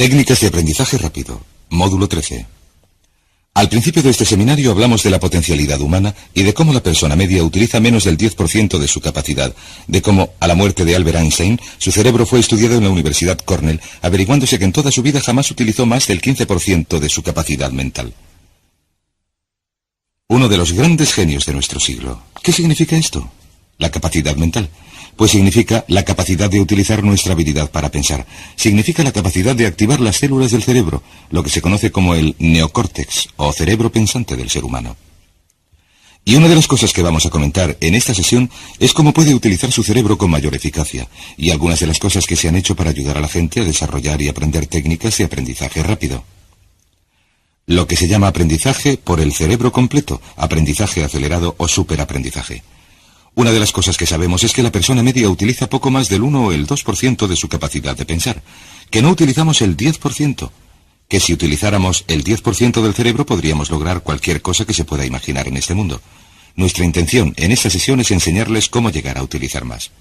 Técnicas de aprendizaje rápido, módulo 13. Al principio de este seminario hablamos de la potencialidad humana y de cómo la persona media utiliza menos del 10% de su capacidad, de cómo, a la muerte de Albert Einstein, su cerebro fue estudiado en la Universidad Cornell, averiguándose que en toda su vida jamás utilizó más del 15% de su capacidad mental. Uno de los grandes genios de nuestro siglo. ¿Qué significa esto? La capacidad mental. Pues significa la capacidad de utilizar nuestra habilidad para pensar. Significa la capacidad de activar las células del cerebro, lo que se conoce como el neocórtex, o cerebro pensante del ser humano. Y una de las cosas que vamos a comentar en esta sesión es cómo puede utilizar su cerebro con mayor eficacia, y algunas de las cosas que se han hecho para ayudar a la gente a desarrollar y aprender técnicas de aprendizaje rápido. Lo que se llama aprendizaje por el cerebro completo, aprendizaje acelerado o superaprendizaje. Una de las cosas que sabemos es que la persona media utiliza poco más del 1 o el 2% de su capacidad de pensar, que no utilizamos el 10%, que si utilizáramos el 10% del cerebro podríamos lograr cualquier cosa que se pueda imaginar en este mundo. Nuestra intención en esta sesión es enseñarles cómo llegar a utilizar más.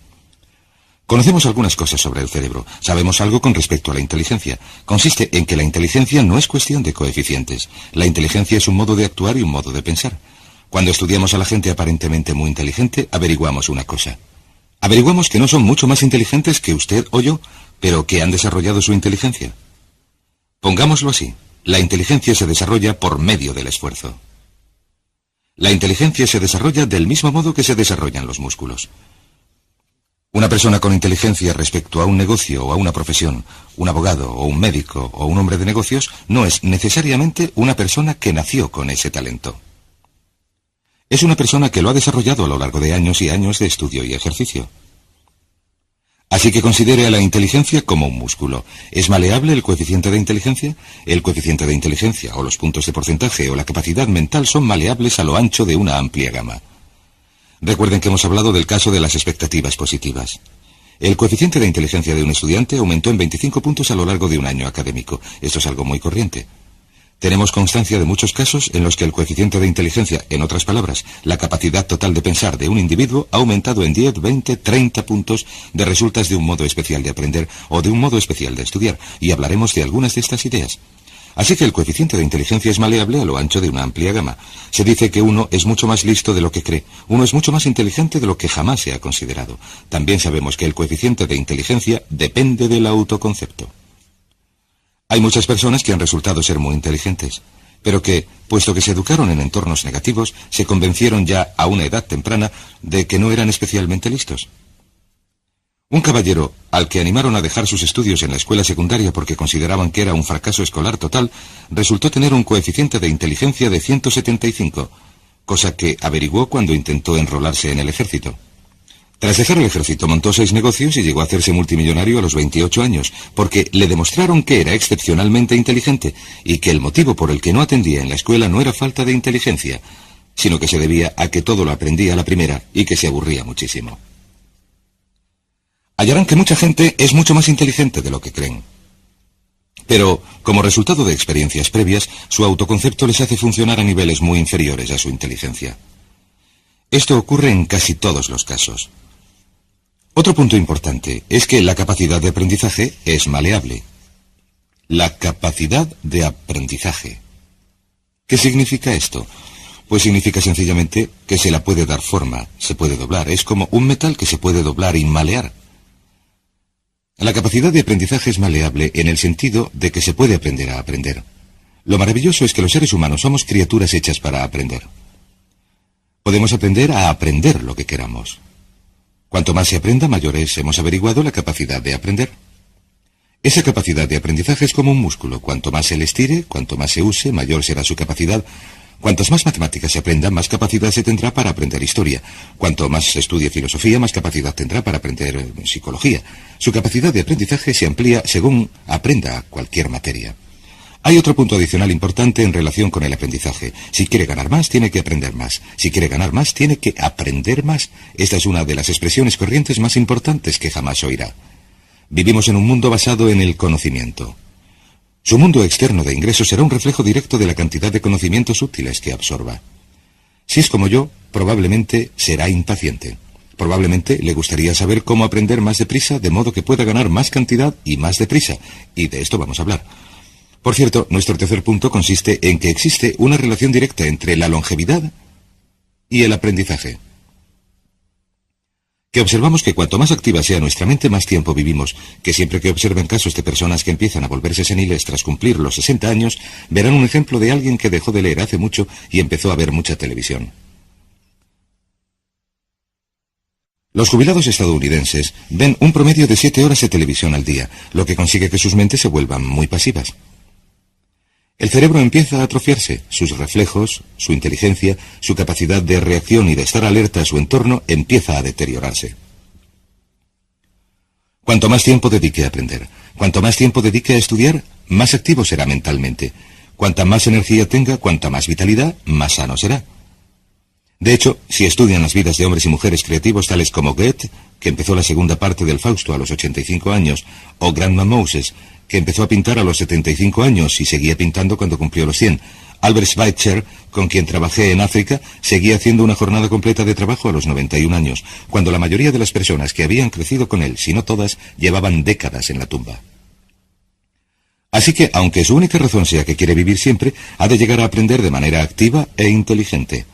Conocemos algunas cosas sobre el cerebro. Sabemos algo con respecto a la inteligencia. Consiste en que la inteligencia no es cuestión de coeficientes. La inteligencia es un modo de actuar y un modo de pensar. Cuando estudiamos a la gente aparentemente muy inteligente, averiguamos una cosa. Averiguamos que no son mucho más inteligentes que usted o yo, pero que han desarrollado su inteligencia. Pongámoslo así, la inteligencia se desarrolla por medio del esfuerzo. La inteligencia se desarrolla del mismo modo que se desarrollan los músculos. Una persona con inteligencia respecto a un negocio o a una profesión, un abogado o un médico o un hombre de negocios, no es necesariamente una persona que nació con ese talento. Es una persona que lo ha desarrollado a lo largo de años y años de estudio y ejercicio. Así que considere a la inteligencia como un músculo. ¿Es maleable el coeficiente de inteligencia? El coeficiente de inteligencia, o los puntos de porcentaje, o la capacidad mental son maleables a lo ancho de una amplia gama. Recuerden que hemos hablado del caso de las expectativas positivas. El coeficiente de inteligencia de un estudiante aumentó en 25 puntos a lo largo de un año académico. Esto es algo muy corriente. Tenemos constancia de muchos casos en los que el coeficiente de inteligencia, en otras palabras, la capacidad total de pensar de un individuo, ha aumentado en 10, 20, 30 puntos de resultas de un modo especial de aprender o de un modo especial de estudiar, y hablaremos de algunas de estas ideas. Así que el coeficiente de inteligencia es maleable a lo ancho de una amplia gama. Se dice que uno es mucho más listo de lo que cree, uno es mucho más inteligente de lo que jamás se ha considerado. También sabemos que el coeficiente de inteligencia depende del autoconcepto. Hay muchas personas que han resultado ser muy inteligentes, pero que, puesto que se educaron en entornos negativos, se convencieron ya a una edad temprana de que no eran especialmente listos. Un caballero, al que animaron a dejar sus estudios en la escuela secundaria porque consideraban que era un fracaso escolar total, resultó tener un coeficiente de inteligencia de 175, cosa que averiguó cuando intentó enrolarse en el ejército. Tras dejar el ejército montó 6 negocios y llegó a hacerse multimillonario a los 28 años, porque le demostraron que era excepcionalmente inteligente y que el motivo por el que no atendía en la escuela no era falta de inteligencia, sino que se debía a que todo lo aprendía a la primera y que se aburría muchísimo. Hallarán que mucha gente es mucho más inteligente de lo que creen. Pero, como resultado de experiencias previas, su autoconcepto les hace funcionar a niveles muy inferiores a su inteligencia. Esto ocurre en casi todos los casos. Otro punto importante es que la capacidad de aprendizaje es maleable. La capacidad de aprendizaje. ¿Qué significa esto? Pues significa sencillamente que se la puede dar forma, se puede doblar. Es como un metal que se puede doblar y malear. La capacidad de aprendizaje es maleable en el sentido de que se puede aprender a aprender. Lo maravilloso es que los seres humanos somos criaturas hechas para aprender. Podemos aprender a aprender lo que queramos. Cuanto más se aprenda, mayor es, hemos averiguado, la capacidad de aprender. Esa capacidad de aprendizaje es como un músculo. Cuanto más se le estire, cuanto más se use, mayor será su capacidad. Cuantas más matemáticas se aprendan, más capacidad se tendrá para aprender historia. Cuanto más se estudie filosofía, más capacidad tendrá para aprender psicología. Su capacidad de aprendizaje se amplía según aprenda cualquier materia. Hay otro punto adicional importante en relación con el aprendizaje. Si quiere ganar más, tiene que aprender más. Si quiere ganar más, tiene que aprender más. Esta es una de las expresiones corrientes más importantes que jamás oirá. Vivimos en un mundo basado en el conocimiento. Su mundo externo de ingresos será un reflejo directo de la cantidad de conocimientos útiles que absorba. Si es como yo, probablemente será impaciente. Probablemente le gustaría saber cómo aprender más deprisa, de modo que pueda ganar más cantidad y más deprisa, y de esto vamos a hablar. Por cierto, nuestro tercer punto consiste en que existe una relación directa entre la longevidad y el aprendizaje. Que observamos que cuanto más activa sea nuestra mente, más tiempo vivimos, que siempre que observen casos de personas que empiezan a volverse seniles tras cumplir los 60 años, verán un ejemplo de alguien que dejó de leer hace mucho y empezó a ver mucha televisión. Los jubilados estadounidenses ven un promedio de 7 horas de televisión al día, lo que consigue que sus mentes se vuelvan muy pasivas. El cerebro empieza a atrofiarse, sus reflejos, su inteligencia, su capacidad de reacción y de estar alerta a su entorno empieza a deteriorarse. Cuanto más tiempo dedique a aprender, cuanto más tiempo dedique a estudiar, más activo será mentalmente. Cuanta más energía tenga, cuanta más vitalidad, más sano será. De hecho, si estudian las vidas de hombres y mujeres creativos tales como Goethe, que empezó la segunda parte del Fausto a los 85 años, o Grandma Moses, que empezó a pintar a los 75 años y seguía pintando cuando cumplió los 100. Albert Schweitzer, con quien trabajé en África, seguía haciendo una jornada completa de trabajo a los 91 años, cuando la mayoría de las personas que habían crecido con él, si no todas, llevaban décadas en la tumba. Así que, aunque su única razón sea que quiere vivir siempre, ha de llegar a aprender de manera activa e inteligente.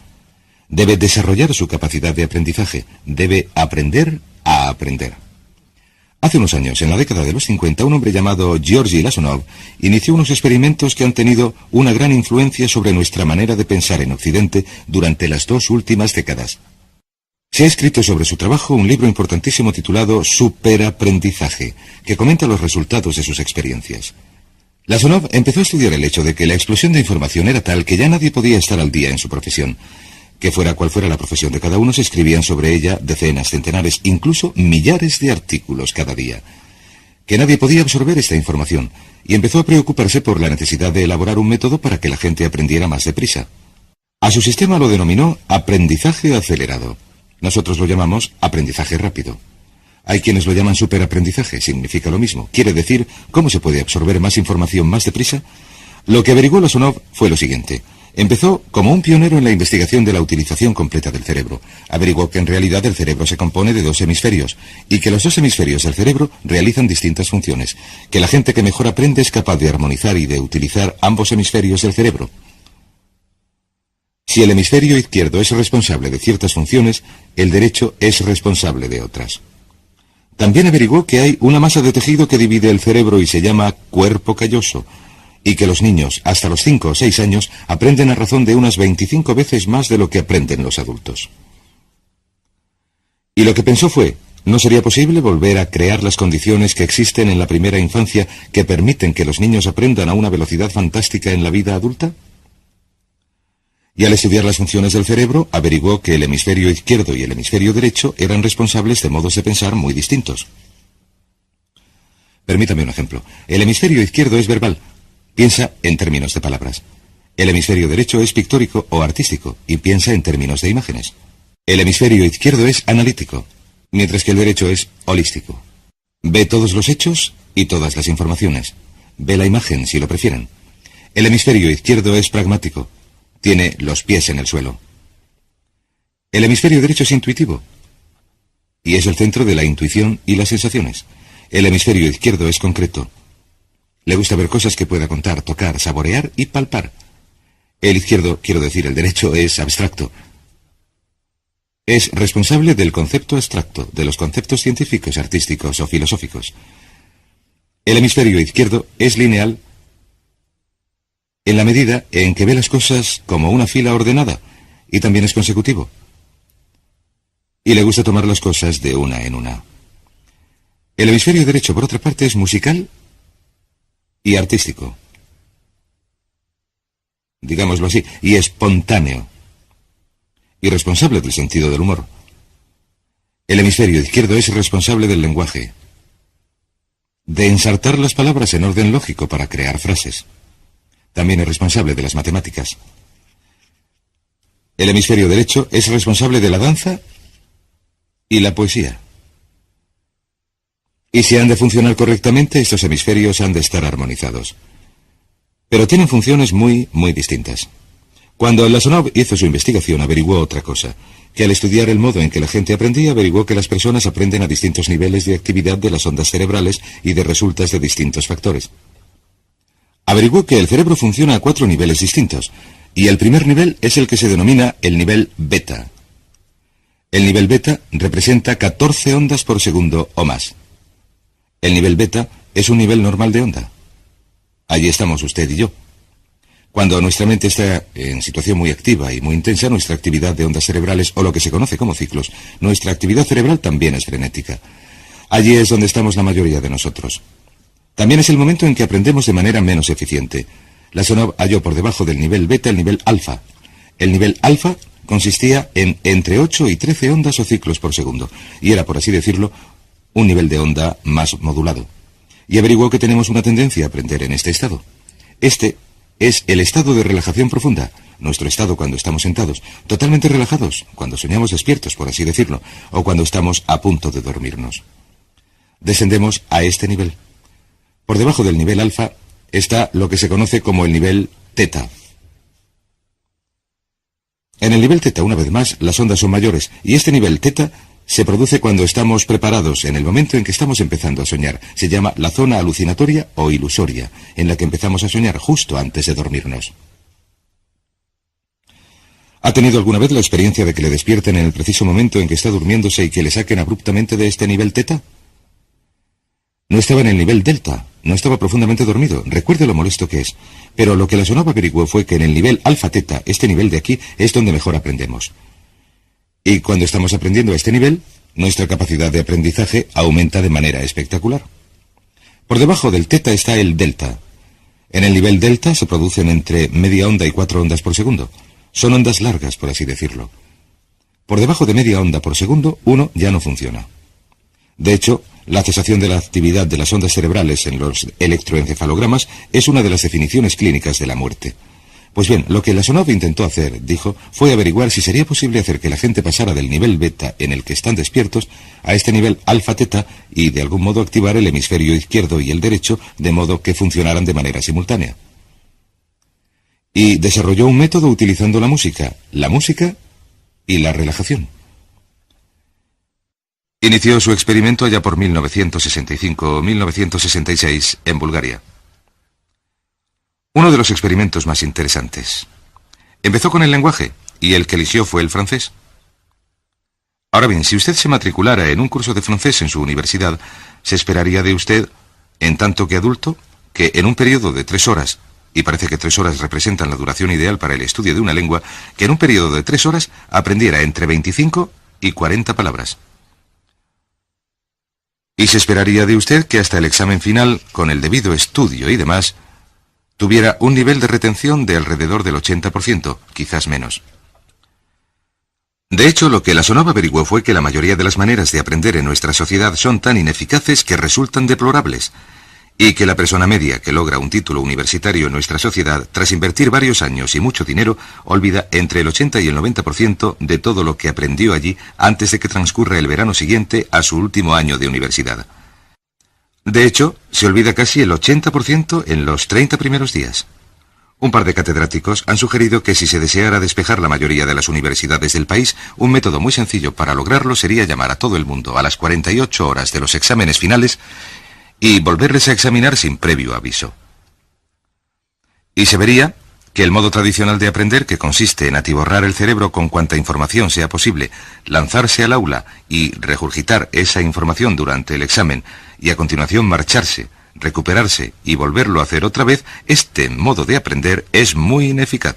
Debe desarrollar su capacidad de aprendizaje, debe aprender a aprender. Hace unos años, en la década de los 50, un hombre llamado Georgy Lasonov inició unos experimentos que han tenido una gran influencia sobre nuestra manera de pensar en Occidente durante las 2 últimas décadas. Se ha escrito sobre su trabajo un libro importantísimo titulado Superaprendizaje, que comenta los resultados de sus experiencias. Lasonov empezó a estudiar el hecho de que la explosión de información era tal que ya nadie podía estar al día en su profesión. Que fuera cual fuera la profesión de cada uno, se escribían sobre ella decenas, centenares, incluso millares de artículos cada día. Que nadie podía absorber esta información, y empezó a preocuparse por la necesidad de elaborar un método para que la gente aprendiera más deprisa. A su sistema lo denominó aprendizaje acelerado. Nosotros lo llamamos aprendizaje rápido. Hay quienes lo llaman superaprendizaje, significa lo mismo. Quiere decir, ¿cómo se puede absorber más información más deprisa? Lo que averiguó Lasonov fue lo siguiente. Empezó como un pionero en la investigación de la utilización completa del cerebro. Averiguó que en realidad el cerebro se compone de 2 hemisferios, y que los 2 hemisferios del cerebro realizan distintas funciones, que la gente que mejor aprende es capaz de armonizar y de utilizar ambos hemisferios del cerebro. Si el hemisferio izquierdo es responsable de ciertas funciones, el derecho es responsable de otras. También averiguó que hay una masa de tejido que divide el cerebro y se llama cuerpo calloso, y que los niños, hasta los 5 o 6 años, aprenden a razón de unas 25 veces más de lo que aprenden los adultos. Y lo que pensó fue, ¿no sería posible volver a crear las condiciones que existen en la primera infancia que permiten que los niños aprendan a una velocidad fantástica en la vida adulta? Y al estudiar las funciones del cerebro, averiguó que el hemisferio izquierdo y el hemisferio derecho eran responsables de modos de pensar muy distintos. Permítame un ejemplo. El hemisferio izquierdo es verbal. Piensa en términos de palabras. El hemisferio derecho es pictórico o artístico y piensa en términos de imágenes. El hemisferio izquierdo es analítico, mientras que el derecho es holístico. Ve todos los hechos y todas las informaciones. Ve la imagen si lo prefieren. El hemisferio izquierdo es pragmático. Tiene los pies en el suelo. El hemisferio derecho es intuitivo y es el centro de la intuición y las sensaciones. El hemisferio izquierdo es concreto. Le gusta ver cosas que pueda contar, tocar, saborear y palpar. El izquierdo, quiero decir, el derecho, es abstracto. Es responsable del concepto abstracto, de los conceptos científicos, artísticos o filosóficos. El hemisferio izquierdo es lineal en la medida en que ve las cosas como una fila ordenada, y también es consecutivo. Y le gusta tomar las cosas de una en una. El hemisferio derecho, por otra parte, es musical y artístico, digámoslo así, y espontáneo, y responsable del sentido del humor. El hemisferio izquierdo es responsable del lenguaje, de ensartar las palabras en orden lógico para crear frases. También es responsable de las matemáticas. El hemisferio derecho es responsable de la danza y la poesía. Y si han de funcionar correctamente, estos hemisferios han de estar armonizados. Pero tienen funciones muy distintas. Cuando Lasonov hizo su investigación, averiguó otra cosa, que al estudiar el modo en que la gente aprendía, averiguó que las personas aprenden a distintos niveles de actividad de las ondas cerebrales y de resultas de distintos factores. Averiguó que el cerebro funciona a 4 niveles distintos, y el primer nivel es el que se denomina el nivel beta. El nivel beta representa 14 ondas por segundo o más. El nivel beta es un nivel normal de onda. Allí estamos usted y yo. Cuando nuestra mente está en situación muy activa y muy intensa, nuestra actividad de ondas cerebrales, o lo que se conoce como ciclos, nuestra actividad cerebral también es frenética. Allí es donde estamos la mayoría de nosotros. También es el momento en que aprendemos de manera menos eficiente. Lasonov halló por debajo del nivel beta el nivel alfa. El nivel alfa consistía en entre 8 y 13 ondas o ciclos por segundo, y era, por así decirlo, un nivel de onda más modulado. Y averiguó que tenemos una tendencia a aprender en este estado. Este es el estado de relajación profunda, nuestro estado cuando estamos sentados, totalmente relajados, cuando soñamos despiertos, por así decirlo, o cuando estamos a punto de dormirnos. Descendemos a este nivel. Por debajo del nivel alfa está lo que se conoce como el nivel teta. En el nivel teta, una vez más, las ondas son mayores, y este nivel teta se produce cuando estamos preparados, en el momento en que estamos empezando a soñar. Se llama la zona alucinatoria o ilusoria, en la que empezamos a soñar justo antes de dormirnos. ¿Ha tenido alguna vez la experiencia de que le despierten en el preciso momento en que está durmiéndose y que le saquen abruptamente de este nivel teta? No estaba en el nivel delta, no estaba profundamente dormido, recuerde lo molesto que es. Pero lo que Lasonov averiguó fue que en el nivel alfa teta, este nivel de aquí, es donde mejor aprendemos. Y cuando estamos aprendiendo a este nivel, nuestra capacidad de aprendizaje aumenta de manera espectacular. Por debajo del teta está el delta. En el nivel delta se producen entre media onda y 4 ondas por segundo. Son ondas largas, por así decirlo. Por debajo de media onda por segundo, uno ya no funciona. De hecho, la cesación de la actividad de las ondas cerebrales en los electroencefalogramas es una de las definiciones clínicas de la muerte. Pues bien, lo que Lasonov intentó hacer, dijo, fue averiguar si sería posible hacer que la gente pasara del nivel beta en el que están despiertos a este nivel alfa-teta y de algún modo activar el hemisferio izquierdo y el derecho de modo que funcionaran de manera simultánea. Y desarrolló un método utilizando la música y la relajación. Inició su experimento allá por 1965 o 1966 en Bulgaria. Uno de los experimentos más interesantes. Empezó con el lenguaje, y el que eligió fue el francés. Ahora bien, si usted se matriculara en un curso de francés en su universidad, se esperaría de usted, en tanto que adulto, que en un periodo de 3 horas, y parece que 3 horas representan la duración ideal para el estudio de una lengua, que en un periodo de 3 horas aprendiera entre 25 y 40 palabras. Y se esperaría de usted que hasta el examen final, con el debido estudio y demás, tuviera un nivel de retención de alrededor del 80%, quizás menos. De hecho, lo que Lasonov averiguó fue que la mayoría de las maneras de aprender en nuestra sociedad son tan ineficaces que resultan deplorables, y que la persona media que logra un título universitario en nuestra sociedad, tras invertir varios años y mucho dinero, olvida entre el 80 y el 90% de todo lo que aprendió allí antes de que transcurra el verano siguiente a su último año de universidad. De hecho, se olvida casi el 80% en los 30 primeros días. Un par de catedráticos han sugerido que si se deseara despejar la mayoría de las universidades del país, un método muy sencillo para lograrlo sería llamar a todo el mundo a las 48 horas de los exámenes finales y volverles a examinar sin previo aviso. Y se vería que el modo tradicional de aprender, que consiste en atiborrar el cerebro con cuanta información sea posible, lanzarse al aula y regurgitar esa información durante el examen, y a continuación marcharse, recuperarse y volverlo a hacer otra vez, este modo de aprender es muy ineficaz.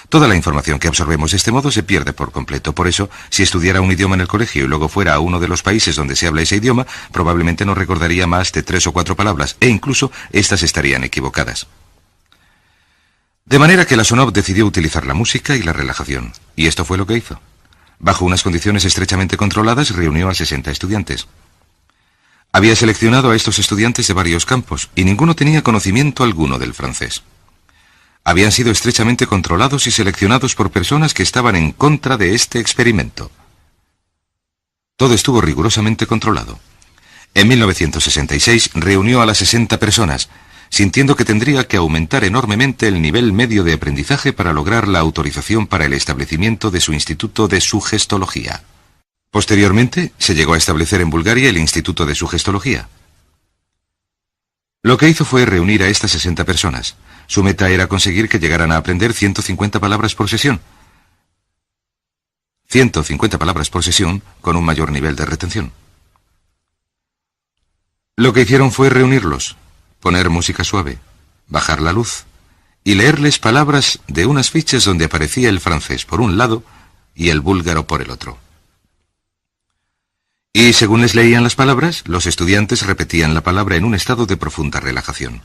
Toda la información que absorbemos de este modo se pierde por completo. Por eso, si estudiara un idioma en el colegio y luego fuera a uno de los países donde se habla ese idioma, probablemente no recordaría más de 3 o 4 palabras, e incluso estas estarían equivocadas. De manera que Lasonov decidió utilizar la música y la relajación, y esto fue lo que hizo. Bajo unas condiciones estrechamente controladas, reunió a 60 estudiantes. Había seleccionado a estos estudiantes de varios campos, y ninguno tenía conocimiento alguno del francés. Habían sido estrechamente controlados y seleccionados por personas que estaban en contra de este experimento. Todo estuvo rigurosamente controlado. En 1966 reunió a las 60 personas, sintiendo que tendría que aumentar enormemente el nivel medio de aprendizaje para lograr la autorización para el establecimiento de su Instituto de Sugestología. Posteriormente, se llegó a establecer en Bulgaria el Instituto de Sugestología. Lo que hizo fue reunir a estas 60 personas. Su meta era conseguir que llegaran a aprender 150 palabras por sesión. 150 palabras por sesión con un mayor nivel de retención. Lo que hicieron fue reunirlos, poner música suave, bajar la luz y leerles palabras de unas fichas donde aparecía el francés por un lado y el búlgaro por el otro. Y según les leían las palabras, los estudiantes repetían la palabra en un estado de profunda relajación.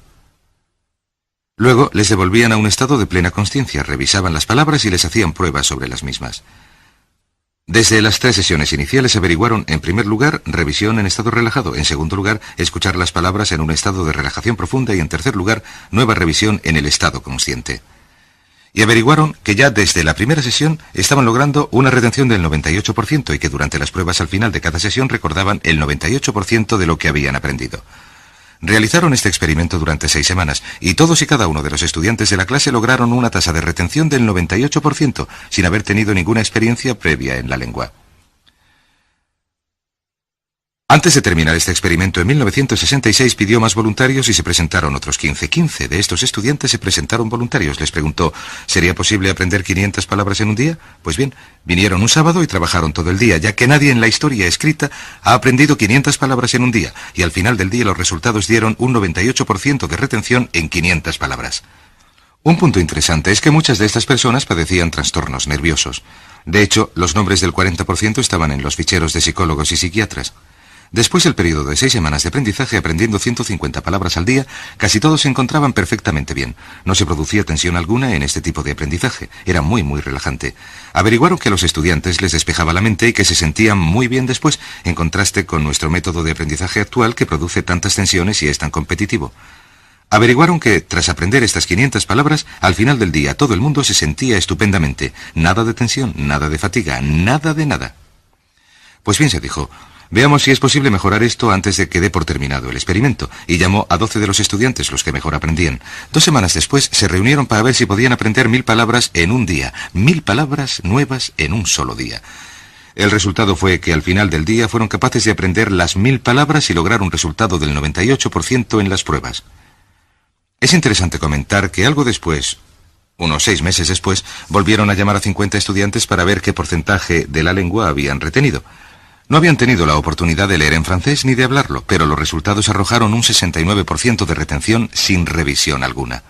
Luego les devolvían a un estado de plena consciencia, revisaban las palabras y les hacían pruebas sobre las mismas. Desde las 3 sesiones iniciales averiguaron, en primer lugar, revisión en estado relajado, en segundo lugar, escuchar las palabras en un estado de relajación profunda y en tercer lugar, nueva revisión en el estado consciente. Y averiguaron que ya desde la primera sesión estaban logrando una retención del 98% y que durante las pruebas al final de cada sesión recordaban el 98% de lo que habían aprendido. Realizaron este experimento durante 6 semanas y todos y cada uno de los estudiantes de la clase lograron una tasa de retención del 98% sin haber tenido ninguna experiencia previa en la lengua. Antes de terminar este experimento, en 1966 pidió más voluntarios y se presentaron otros 15. 15 de estos estudiantes se presentaron voluntarios. Les preguntó, ¿sería posible aprender 500 palabras en un día? Pues bien, vinieron un sábado y trabajaron todo el día, ya que nadie en la historia escrita ha aprendido 500 palabras en un día, y al final del día los resultados dieron un 98% de retención en 500 palabras. Un punto interesante es que muchas de estas personas padecían trastornos nerviosos. De hecho, los nombres del 40% estaban en los ficheros de psicólogos y psiquiatras. Después del periodo de 6 semanas de aprendizaje aprendiendo 150 palabras al día, casi todos se encontraban perfectamente bien. No se producía tensión alguna en este tipo de aprendizaje. Era muy relajante. Averiguaron que a los estudiantes les despejaba la mente y que se sentían muy bien después, en contraste con nuestro método de aprendizaje actual que produce tantas tensiones y es tan competitivo. Averiguaron que, tras aprender estas 500 palabras, al final del día todo el mundo se sentía estupendamente. Nada de tensión, nada de fatiga, nada de nada. Pues bien, se dijo, veamos si es posible mejorar esto antes de que dé por terminado el experimento, y llamó a 12 de los estudiantes, los que mejor aprendían. 2 semanas después se reunieron para ver si podían aprender 1000 palabras en un día, 1000 palabras nuevas en un solo día. El resultado fue que al final del día fueron capaces de aprender las 1000 palabras y lograr un resultado del 98% en las pruebas. Es interesante comentar que algo después, unos 6 meses después, volvieron a llamar a 50 estudiantes para ver qué porcentaje de la lengua habían retenido. No habían tenido la oportunidad de leer en francés ni de hablarlo, pero los resultados arrojaron un 69% de retención sin revisión alguna.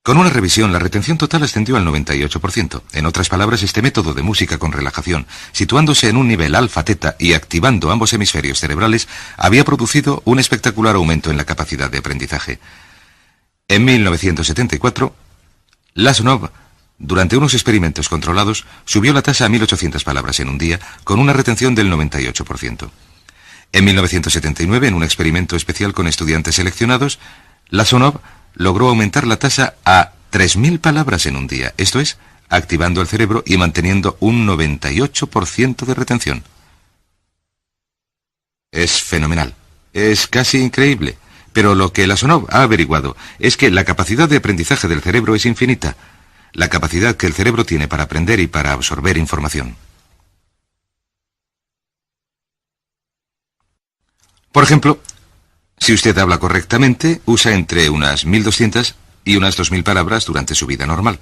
Con una revisión, la retención total ascendió al 98%. En otras palabras, este método de música con relajación, situándose en un nivel alfa-teta y activando ambos hemisferios cerebrales, había producido un espectacular aumento en la capacidad de aprendizaje. En 1974, Lasonov, durante unos experimentos controlados, subió la tasa a 1800 palabras en un día, con una retención del 98%. En 1979, en un experimento especial con estudiantes seleccionados, Lasonov logró aumentar la tasa a 3000 palabras en un día, esto es, activando el cerebro y manteniendo un 98% de retención. Es fenomenal, es casi increíble, pero lo que Lasonov ha averiguado es que la capacidad de aprendizaje del cerebro es infinita, la capacidad que el cerebro tiene para aprender y para absorber información. Por ejemplo, si usted habla correctamente, usa entre unas 1200 y unas 2000 palabras durante su vida normal.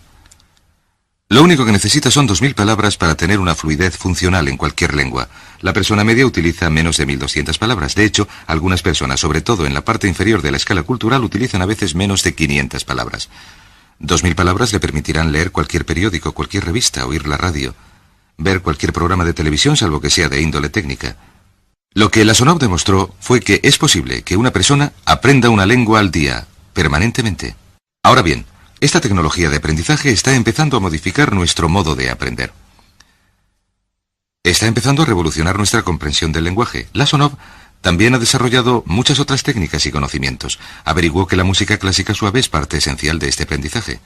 Lo único que necesita son 2000 palabras para tener una fluidez funcional en cualquier lengua. La persona media utiliza menos de 1200 palabras. De hecho, algunas personas, sobre todo en la parte inferior de la escala cultural, utilizan a veces menos de 500 palabras. 2000 palabras le permitirán leer cualquier periódico, cualquier revista, oír la radio, ver cualquier programa de televisión, salvo que sea de índole técnica. Lo que Lasonov demostró fue que es posible que una persona aprenda una lengua al día, permanentemente. Ahora bien, esta tecnología de aprendizaje está empezando a modificar nuestro modo de aprender. Está empezando a revolucionar nuestra comprensión del lenguaje. Lasonov también ha desarrollado muchas otras técnicas y conocimientos. Averiguó que la música clásica suave es parte esencial de este aprendizaje.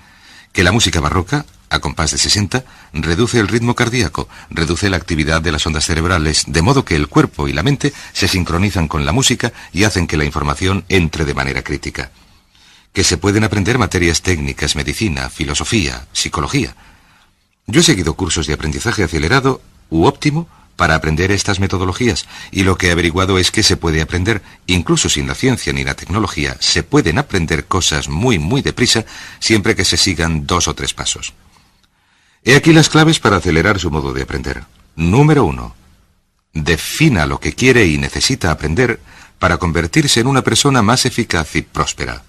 que la música barroca, a compás de 60, reduce el ritmo cardíaco, reduce la actividad de las ondas cerebrales, de modo que el cuerpo y la mente se sincronizan con la música y hacen que la información entre de manera crítica. Que se pueden aprender materias técnicas, medicina, filosofía, psicología. Yo he seguido cursos de aprendizaje acelerado u óptimo para aprender estas metodologías, y lo que he averiguado es que se puede aprender, incluso sin la ciencia ni la tecnología, se pueden aprender cosas muy deprisa, siempre que se sigan 2 o 3 pasos. He aquí las claves para acelerar su modo de aprender. Número 1. Defina lo que quiere y necesita aprender para convertirse en una persona más eficaz y próspera.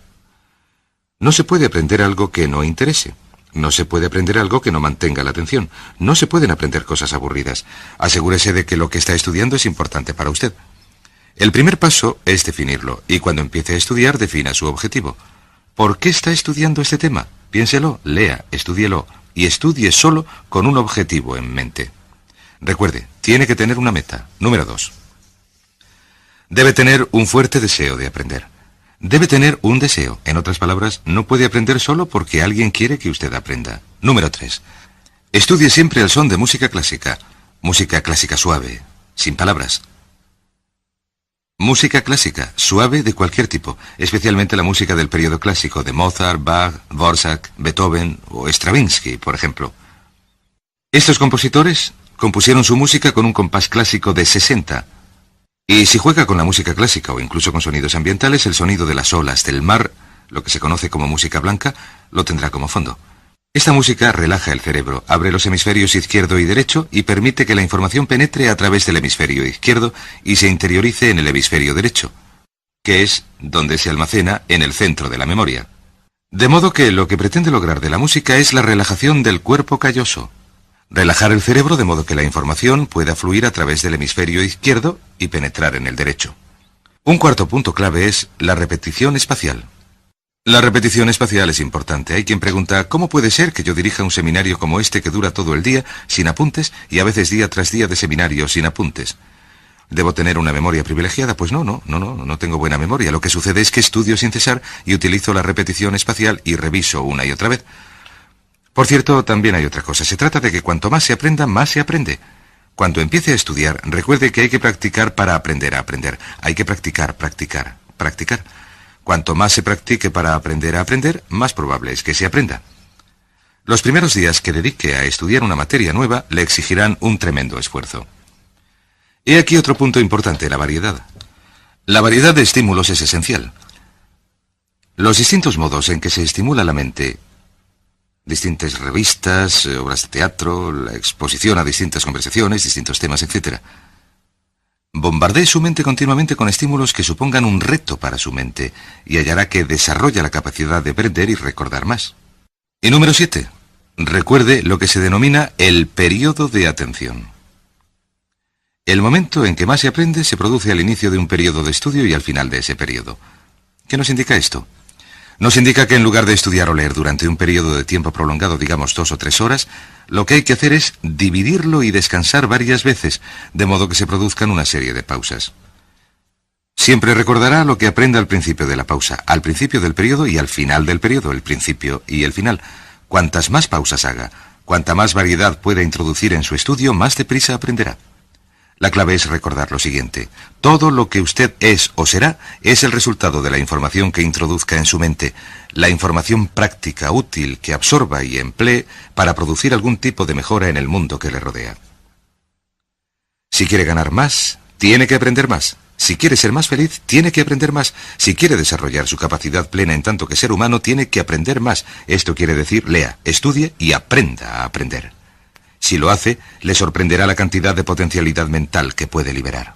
No se puede aprender algo que no interese. No se puede aprender algo que no mantenga la atención. No se pueden aprender cosas aburridas. Asegúrese de que lo que está estudiando es importante para usted. El primer paso es definirlo, y cuando empiece a estudiar, defina su objetivo. ¿Por qué está estudiando este tema? Piénselo, lea, estúdielo, y estudie solo con un objetivo en mente. Recuerde, tiene que tener una meta. Número 2. Debe tener un fuerte deseo de aprender. Debe tener un deseo. En otras palabras, no puede aprender solo porque alguien quiere que usted aprenda. Número 3. Estudie siempre el son de música clásica. Música clásica suave, sin palabras. Música clásica, suave de cualquier tipo, especialmente la música del periodo clásico de Mozart, Bach, Dvorak, Beethoven o Stravinsky, por ejemplo. Estos compositores compusieron su música con un compás clásico de 60. Y si juega con la música clásica o incluso con sonidos ambientales, el sonido de las olas del mar, lo que se conoce como música blanca, lo tendrá como fondo. Esta música relaja el cerebro, abre los hemisferios izquierdo y derecho y permite que la información penetre a través del hemisferio izquierdo y se interiorice en el hemisferio derecho, que es donde se almacena en el centro de la memoria. De modo que lo que pretende lograr de la música es la relajación del cuerpo calloso. Relajar el cerebro de modo que la información pueda fluir a través del hemisferio izquierdo y penetrar en el derecho. Un cuarto punto clave es la repetición espacial. La repetición espacial es importante. Hay quien pregunta, ¿cómo puede ser que yo dirija un seminario como este que dura todo el día, sin apuntes, y a veces día tras día de seminario sin apuntes? ¿Debo tener una memoria privilegiada? Pues no tengo buena memoria. Lo que sucede es que estudio sin cesar y utilizo la repetición espacial y reviso una y otra vez. Por cierto, también hay otra cosa. Se trata de que cuanto más se aprenda, más se aprende. Cuando empiece a estudiar, recuerde que hay que practicar para aprender a aprender. Hay que practicar. Cuanto más se practique para aprender a aprender, más probable es que se aprenda. Los primeros días que dedique a estudiar una materia nueva le exigirán un tremendo esfuerzo. He aquí otro punto importante, la variedad. La variedad de estímulos es esencial. Los distintos modos en que se estimula la mente, distintas revistas, obras de teatro, la exposición a distintas conversaciones, distintos temas, etc. Bombardee su mente continuamente con estímulos que supongan un reto para su mente y hallará que desarrolla la capacidad de aprender y recordar más. Y número 7. Recuerde lo que se denomina el periodo de atención. El momento en que más se aprende se produce al inicio de un periodo de estudio y al final de ese periodo. ¿Qué nos indica esto? Nos indica que en lugar de estudiar o leer durante un periodo de tiempo prolongado, digamos 2 o 3 horas, lo que hay que hacer es dividirlo y descansar varias veces, de modo que se produzcan una serie de pausas. Siempre recordará lo que aprenda al principio de la pausa, al principio del periodo y al final del periodo, el principio y el final. Cuantas más pausas haga, cuanta más variedad pueda introducir en su estudio, más deprisa aprenderá. La clave es recordar lo siguiente: todo lo que usted es o será es el resultado de la información que introduzca en su mente, la información práctica, útil, que absorba y emplee para producir algún tipo de mejora en el mundo que le rodea. Si quiere ganar más, tiene que aprender más. Si quiere ser más feliz, tiene que aprender más. Si quiere desarrollar su capacidad plena en tanto que ser humano, tiene que aprender más. Esto quiere decir, lea, estudie y aprenda a aprender. Si lo hace, le sorprenderá la cantidad de potencialidad mental que puede liberar.